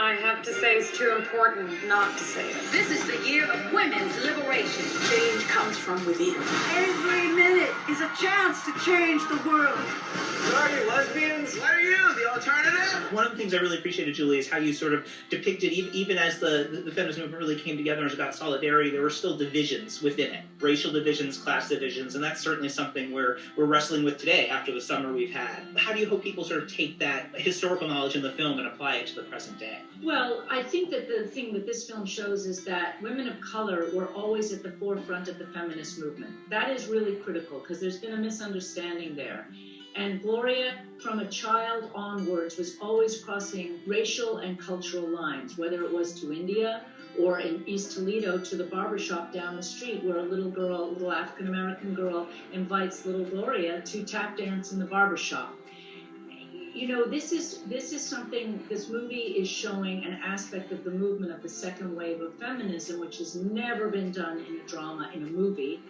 I have to say it's too important not to say it. This is the year of women's liberation. Change comes from within. Every minute is a chance to change the world. Sorry, lesbians. What are you, the alternative? One of the things I really appreciated, Julie, is how you sort of depicted, even as the feminist movement really came together and was about solidarity, there were still divisions within it. Racial divisions, class divisions, and that's certainly something we're wrestling with today after the summer we've had. How do you hope people sort of take that historical knowledge in the film and apply it to the present day? Well, I think that the thing that this film shows is that women of color were always at the forefront of the feminist movement. That is really critical because there's been a misunderstanding there. And Gloria, from a child onwards, was always crossing racial and cultural lines, whether it was to India or in East Toledo to the barbershop down the street where a little African-American girl invites little Gloria to tap dance in the barbershop. You know, this is something, this movie is showing an aspect of the movement of the second wave of feminism, which has never been done in a drama, in a movie,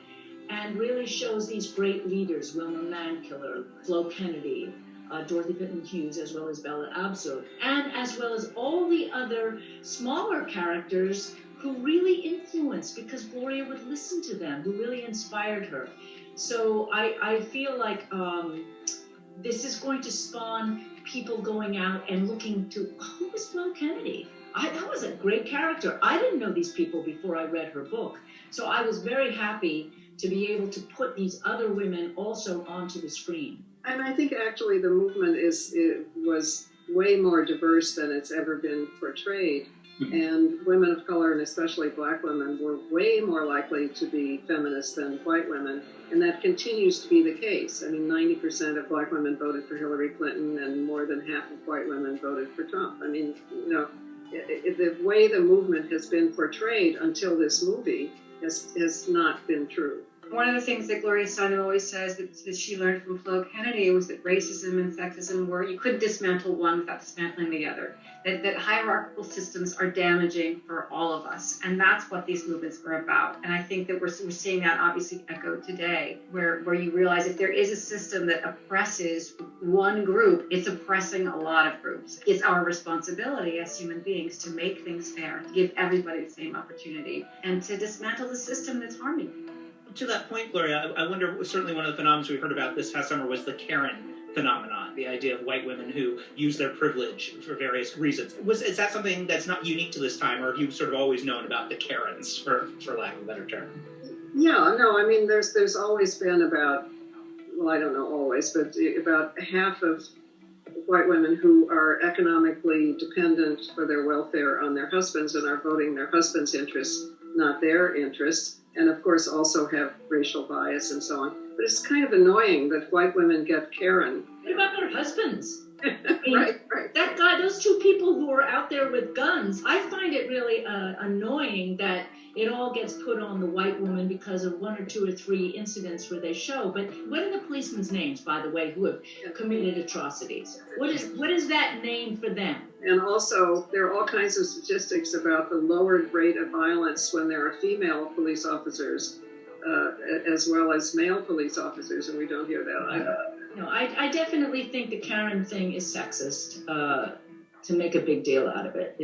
and really shows these great leaders, Wilma Mankiller, Flo Kennedy, Dorothy Pitman Hughes, as well as Bella Abzug, and as well as all the other smaller characters who really influenced, because Gloria would listen to them, who really inspired her. So I feel like this is going to spawn people going out and looking to, who was Flo Kennedy? That was a great character. I didn't know these people before I read her book. So I was very happy to be able to put these other women also onto the screen. And I think actually the movement was way more diverse than it's ever been portrayed. And women of color, and especially black women, were way more likely to be feminists than white women. And that continues to be the case. I mean, 90% of black women voted for Hillary Clinton, and more than half of white women voted for Trump. I mean, you know, the way the movement has been portrayed until this movie has not been true. One of the things that Gloria Steinem always says that she learned from Flo Kennedy was that racism and sexism were, you couldn't dismantle one without dismantling the other. That hierarchical systems are damaging for all of us. And that's what these movements are about. And I think that we're seeing that obviously echoed today, where you realize if there is a system that oppresses one group, it's oppressing a lot of groups. It's our responsibility as human beings to make things fair, to give everybody the same opportunity, and to dismantle the system that's harming people. To that point, Gloria, I wonder, certainly one of the phenomena we heard about this past summer was the Karen phenomenon, the idea of white women who use their privilege for various reasons. Is that something that's not unique to this time, or have you sort of always known about the Karens, for lack of a better term? Yeah, no, I mean, there's always been about, well, I don't know always, but about half of white women who are economically dependent for their welfare on their husbands and are voting their husbands' interests, not their interests. And of course also have racial bias and so on. But it's kind of annoying that white women get Karen. What about their husbands? Right. That guy, those two people who are out there with guns, I find it really annoying that it all gets put on the white woman because of one or two or three incidents where they show. But what are the policemen's names, by the way, who have committed atrocities? What is that name for them? And also, there are all kinds of statistics about the lowered rate of violence when there are female police officers, as well as male police officers, and we don't hear that either. No, I definitely think the Karen thing is sexist, to make a big deal out of it.